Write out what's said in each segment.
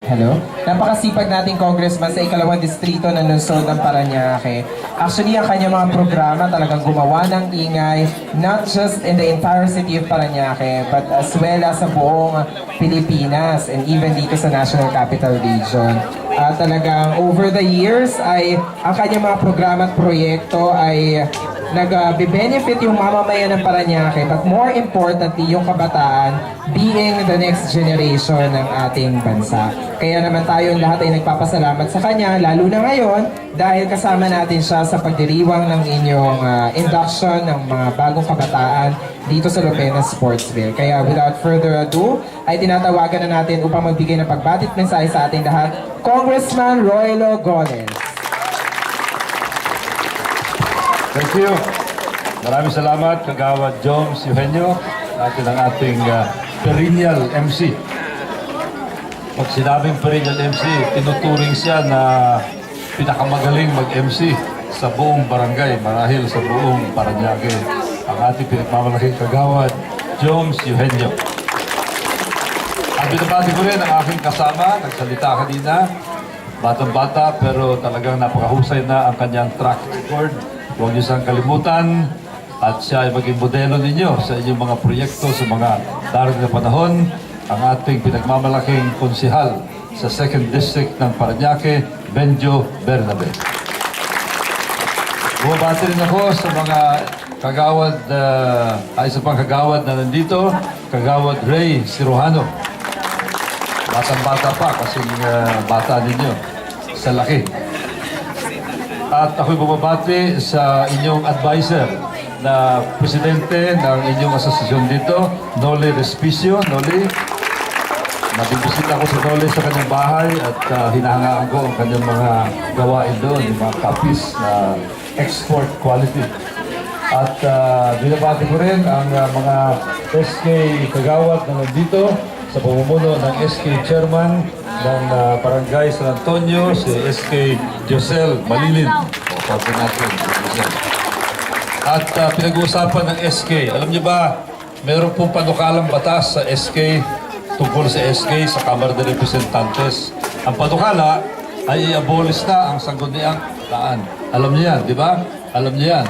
Hello? Napakasipag nating congressman sa ikalawang distrito ng lungsod ng Parañaque. Actually, ang kanyang mga programa talagang gumawa ng ingay, not just in the entire city of Parañaque, but as well as sa buong Pilipinas and even dito sa National Capital Region. Talagang over the years ay ang kanyang mga programa at proyekto ay nag-benefit yung mamamayan ng Parañaque, but more importantly, yung kabataan being the next generation ng ating bansa. Kaya naman tayong lahat ay nagpapasalamat sa kanya, lalo na ngayon, dahil kasama natin siya sa pagdiriwang ng inyong induction ng mga bagong kabataan dito sa Lopena Sportsville. Kaya without further ado, ay tinatawagan na natin upang magbigay ng pagbatit mensahe sa ating lahat, Congressman Roylo Goles. Thank you. Maraming salamat, Kagawad Joms Eugenio, natin ang ating perennial MC. Pag sinabing perennial MC, tinuturing siya na pinakamagaling mag-MC sa buong barangay, marahil sa buong Parañaque. Ang ating pinagmamalaking Kagawad Joms Eugenio. Ang binabati ko rin ang aking kasama, nagsalita kanina, batang-bata pero talagang napakahusay na ang kanyang track record. Huwag niyo siyang kalimutan at siya ay maging modelo ninyo sa inyong mga proyekto sa mga darating na panahon. Ang ating pinagmamalaking konsihal sa 2nd District ng Parañaque, Benjo Bernabe. Bumabati rin ako sa mga kagawad, isa pang kagawad na nandito, Kagawad Ray Cirujano. Batang-bata pa kasing bata ninyo sa laki. At ako'y bumabati sa inyong advisor na presidente ng inyong asosasyon dito, Noli Respicio. Noli, nabibisita ko si Noli sa kanyang bahay at hinahangaan ko ang kanyang mga gawain doon, yung mga copies na export quality. At binabati ko rin ang mga SK kagawad na nandito sa pamumuno ng SK Chairman ng Barangay San Antonio, si SK Josel Malilin. At pinag-uusapan ng SK. Alam niyo ba, meron pong panukalang batas sa SK tungkol sa SK sa Kamara de Representantes. Ang panukala ay i-abolish na ang sangguniang daan. Alam niyo yan, di ba? Alam niyo yan.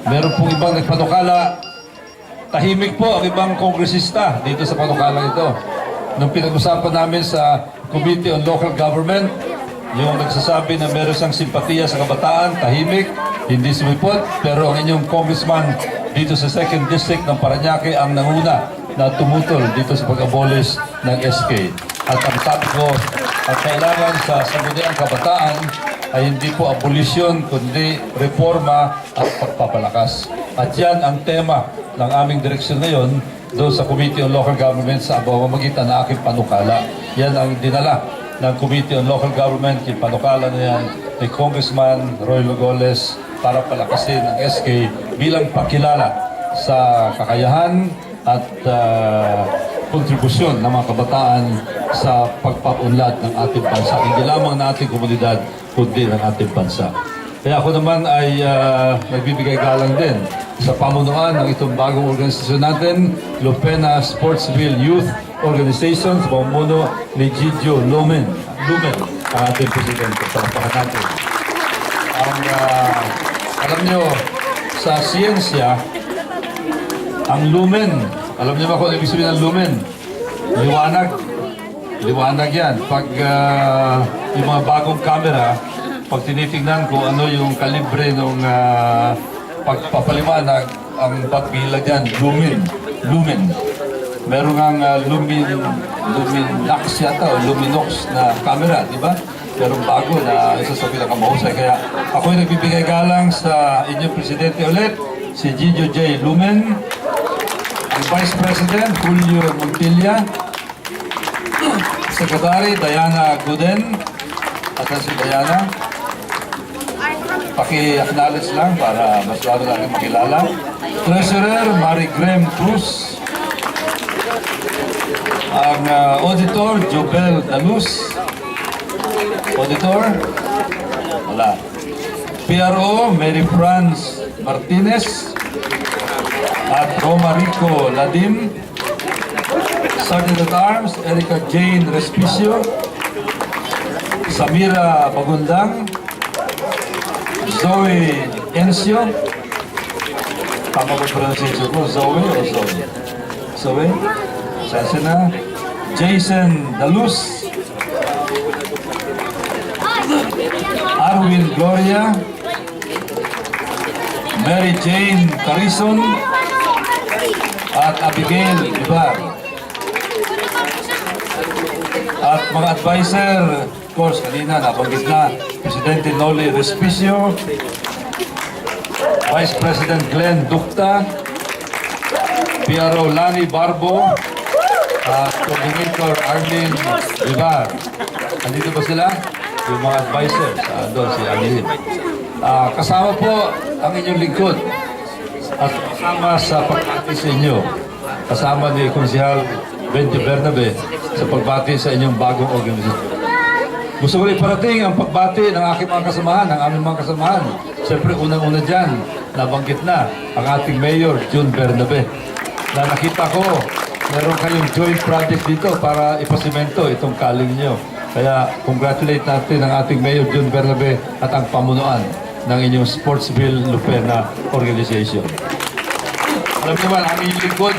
Meron pong ibang nagpanukala. Tahimik po ang ibang kongresista dito sa panukalang ito. Nung pinag-usapan namin sa Committee on Local Government, yung nagsasabi na meron siyang simpatiya sa kabataan, tahimik, hindi sumipot, pero ang inyong congressman dito sa 2nd District ng Parañaque ang nanguna na tumutol dito sa pag-abolish ng SK. At ang sabi ko, at kailangan sa sangguniang kabataan ay hindi po abolisyon, kundi reforma at pagpapalakas. At yan ang tema ng aming direksyon ngayon doon sa Committee on Local Government sa pamamagitan ng aking panukala. Yan ang dinala ng Committee on Local Government, yung panukala na yan ni Congressman Roylo Goles para palakasin ang SK bilang pakilala sa kakayahan at kontribusyon ng mga kabataan sa pagpaunlad ng ating bansa. Hindi lamang ng ating komunidad, kundi ng ating bansa. Kaya ako naman ay nagbibigay galang din sa pamunuan ng itong bagong organisasyon natin, Lopena Sportsville Youth Organization, sa pamumuno ni Gigio Lumen, ang ating presidente. Palapakan natin. Alam nyo, sa siyensya, ang lumen, alam nyo ba kung ibig sabihin ng lumen? Liwanag. Liwanag yan. Pag yung mga bagong camera, pag tinitingnan ko ano yung kalibre ng pagpapaliwanag, ang pagbilag yan, lumen. Meron ang Luminox yata o Luminox na camera, di ba? Merong bago na isa sa pinakamahusay. Kaya ako'y nagbibigay galang sa inyong presidente ulit, si Gigio J. Lumen, ang Vice President, Julio Montilla, Secretary Diana Guden, at si Diana, paki-acknowledge lang para mas lalo natin makilala. Treasurer, Mary Graham Cruz. Ang Auditor, Jobel Dalus. Auditor? Wala. PRO, Mary Franz Martinez. At Roma Rico Ladim. Sergeant at Arms, Erica Jane Respicio. Samira Bagundang, Zoe Encio, tama ba pronunciation mo? Zoe o Zoe? Zoe? Sasa na. Jason Dalus, Arwin Gloria, Mary Jane Carison, at Abigail Ibar. At mga advisor, of course, kanina nabanggit na, Presidente Noli Respicio, Vice President Glenn Dukta, PRO Lani Barbo, at Coordinator Arlene Ibar. Andito ba sila? Yung mga advisors, doon si Arlene. Kasama po ang inyong lingkod at kasama sa pagbati sa inyo. Kasama ni Konsehal Benjo Bernabe sa pagbati sa inyong bagong organisasyon. Gusto ko rin parating ang pagbati ng aking mga kasamahan, ng aming mga kasamahan. Siyempre, unang-una dyan, nabanggit na ang ating Mayor, June Bernabe. Na nakita ko, meron kayong joint project dito para ipasimento itong kaling nyo. Kaya, congratulate natin ang ating Mayor, June Bernabe at ang pamunuan ng inyong Sportsville Lupena Organization. Alam niyo ba, ang inyong lingkod,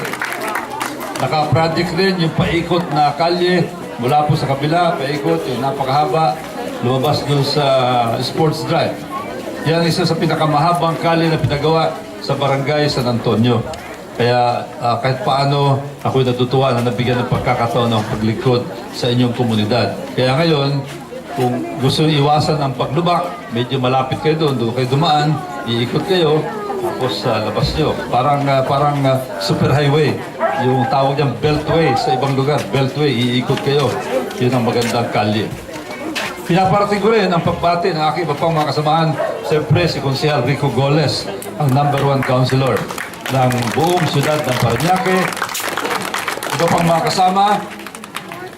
naka-project rin yung paikot na kalye mula po sa kabila, paikot, yung napakahaba, lumabas dun sa sports drive. Yan isa sa pinakamahabang kalye na pinagawa sa barangay San Antonio. Kaya kahit paano, ako'y natutuwa na nabigyan ng pagkakataon ng paglingkod sa inyong komunidad. Kaya ngayon, kung gusto nyo iwasan ang paglubak, medyo malapit kayo doon kayo dumaan, iikot kayo, tapos sa labas nyo. Parang superhighway. Yung tawag niyang beltway sa ibang lugar. Beltway, iikot kayo. Yun ang magandang kalye. Pinaparating ko rin ang pagbati ng aking iba pang mga kasamahan. Siyempre, si Konsehal Rico Goles, ang #1 councilor ng buong siyudad ng Parañaque. Iba pang mga kasama,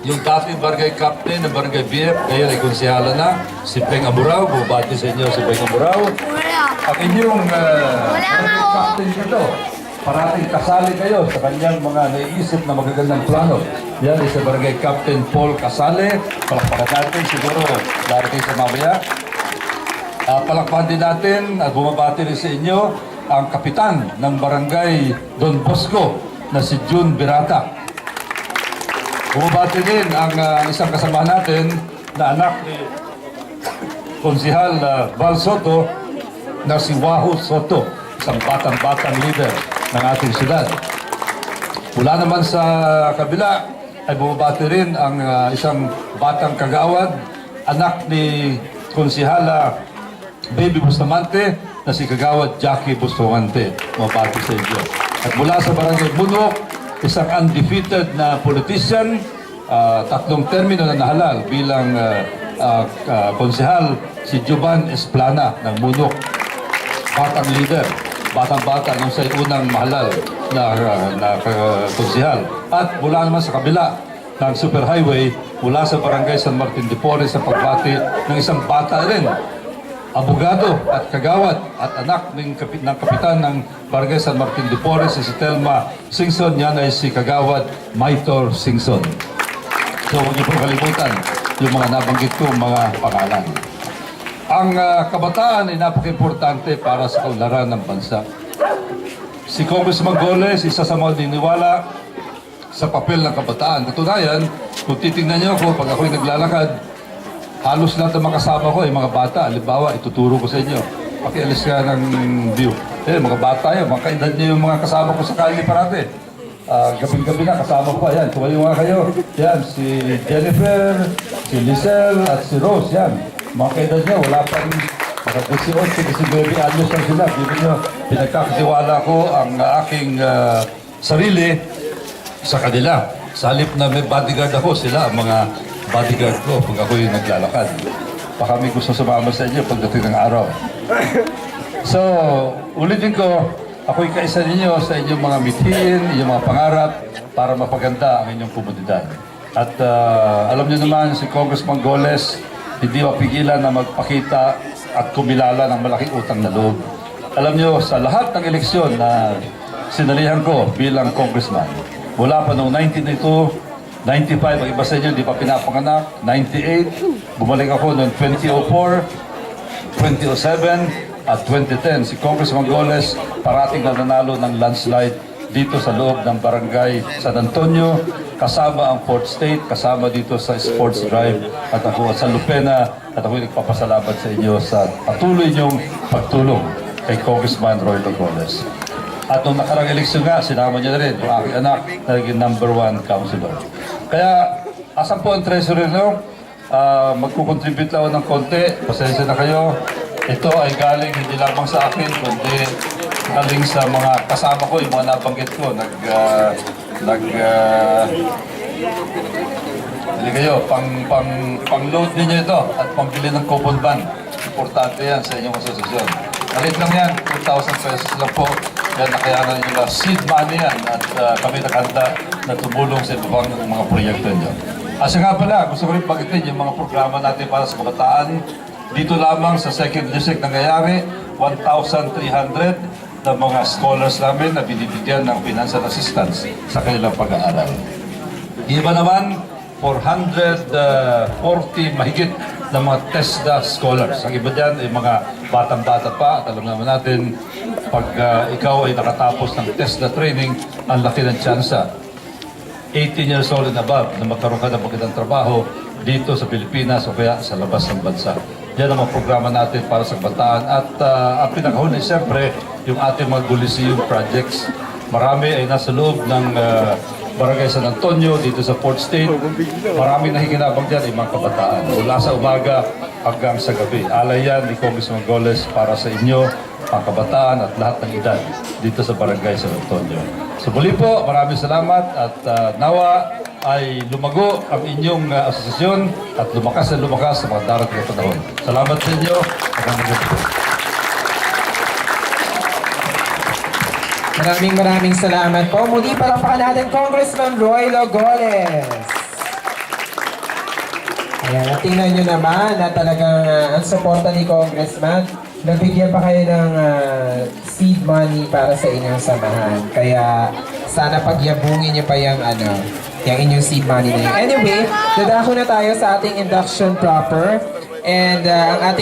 yung dating barangay captain ng barangay BF, ngayon ay konsehala na, si Peng Aburao. Bumabati sa inyo si Peng Aburao. Ang inyong barangay captain dito, parating kasali kayo sa kanyang mga naiisip na magagandang plano. Yan ay sa barangay Captain Paul Casale. Palakpakan natin siguro darating sa mamaya. Palakpakan din natin at bumabati rin sa inyo ang kapitan ng barangay Don Bosco na si June Birata. Bumabati din ang isang kasama natin na anak ni Konsehal Val Soto na si Wahoo Soto, isang batang-batang leader ng ating siyudad. Mula naman sa kabila ay bumabati rin ang isang batang kagawad, anak ni Konsehala Baby Bustamante na si Kagawad Jackie Bustamante. Bumabati sa inyo. At mula sa barangay Munok, isang undefeated na politician, 3 termino na nahalal bilang konsehal, si Juban Esplana ng Munok. Batang leader, batang-bata nung sa unang mahalal na konsehal. At mula naman sa kabila ng superhighway, mula sa barangay San Martin de Porres sa pagbati ng isang bata rin, abogado at kagawad at anak ng kapitan ng barangay San Martin de Porres, si Telma Singson. Yan ay si Kagawad Maitor Singson. So huwag niyo pong kalimutan yung mga nabanggit kong mga pangalan. Ang kabataan ay napaka-importante para sa kaunlaran ng bansa. Si Congressman Goles, isa sa mga diniwala sa papel ng kabataan. Katunayan, kung titingnan niyo ako, pag ako'y naglalakad, halos lahat ng mga kasama ko ay mga bata. Halimbawa, ituturo ko sa inyo. Pakialis ka ng view. Mga bata yan, mga kaedad niyo yung mga kasama ko sa kali parate. Gabi-gabi na, kasama ko pa. Yan, tumayo nga kayo. Yan, si Jennifer, si Lizelle, at si Rose. Yan. Mga kaedad niya, wala pa rin. Mga 18, 19 anyos lang sila. Bibig niyo, pinagkakatiwala ko ang aking sarili sa kanila. Sa halip na may bodyguard ako, sila ang mga bodyguard ko pag ako'y naglalakad. Baka may gusto sumama sa inyo pagdating ng araw. So, ulitin ko, ako'y kaisa ninyo sa inyong mga mithiin, inyong mga pangarap para mapaganda ang inyong komunidad. At alam niyo naman, si Congressman Goles, hindi mapigilan na magpakita at kumilala ng malaking utang na loob. Alam niyo, sa lahat ng eleksyon na sinalihan ko bilang congressman, mula pa noong 1992 95, ang iba sa inyo, di pa pinapanganak. 98, bumalik ako noong 2004, 2007, at 2010. Si Congressman Goles parating na nanalo ng landslide dito sa loob ng barangay San Antonio, kasama ang 4th State, kasama dito sa Sports Drive, at ako sa Lupena, at ako nagpapasalamat sa inyo sa patuloy niyong pagtulong kay Congressman Roy Goles. At nung nakarang eleksyon nga, sinama niya na rin yung aking anak na naging #1 councilor. Kaya, asan po ang treasurer nyo? Magkukontribute lang ako ng konti. Pasensya na kayo. Ito ay galing hindi lamang sa akin, kundi galing sa mga kasama ko, yung mga nabanggit ko. Hindi kayo, pang-load ninyo ito at pambili ng coupon van. Importante yan sa inyong asosasyon. Nalit lang yan, 2,000 pesos lang po. Yan, nakayanan nyo na seed money yan at kami nakahanda na tumulong sa ibang mga proyekto nyo. Asa nga pala, gusto ko rin pagitin yung mga programa natin para sa kabataan. Dito lamang sa 2nd District nangyayari, 1,300 na mga scholars namin na binibigyan ng financial assistance sa kanilang pag-aaral. Iba naman, 440 mahigit na mga TESDA scholars. Ang iba dyan ay mga batang-bata pa. At alam naman natin, pag ikaw ay nakatapos ng TESDA training, ang laki ng tsansa. 18 years old and above na magkaroon ka ng magandang trabaho dito sa Pilipinas o kaya sa labas ng bansa. Yan ang mga programa natin para sa kabataan. At ang pinakahuli, siyempre, yung ating mga Coliseum projects. Marami ay nasa loob ng Barangay San Antonio, dito sa 4th State. Maraming nakikinabang dyan ay mga kabataan. Mula sa umaga hanggang sa gabi. Alay yan ni Congressman Goles para sa inyo, mga kabataan at lahat ng edad dito sa Barangay San Antonio. So muli po, maraming salamat at nawa ay lumago ang inyong asosasyon at lumakas sa mga darating na panahon. Salamat sa inyo. Magandang gabi. Maraming salamat po. Muli palakpakan natin Congressman Roy Goles. Ayan, at tingnan nyo naman na talagang ang suporta ni Congressman, nabigyan pa kayo ng seed money para sa inyong samahan. Kaya sana pagyabungin nyo pa yung inyong seed money na yun. Anyway, dadako na tayo sa ating induction proper. And ang ating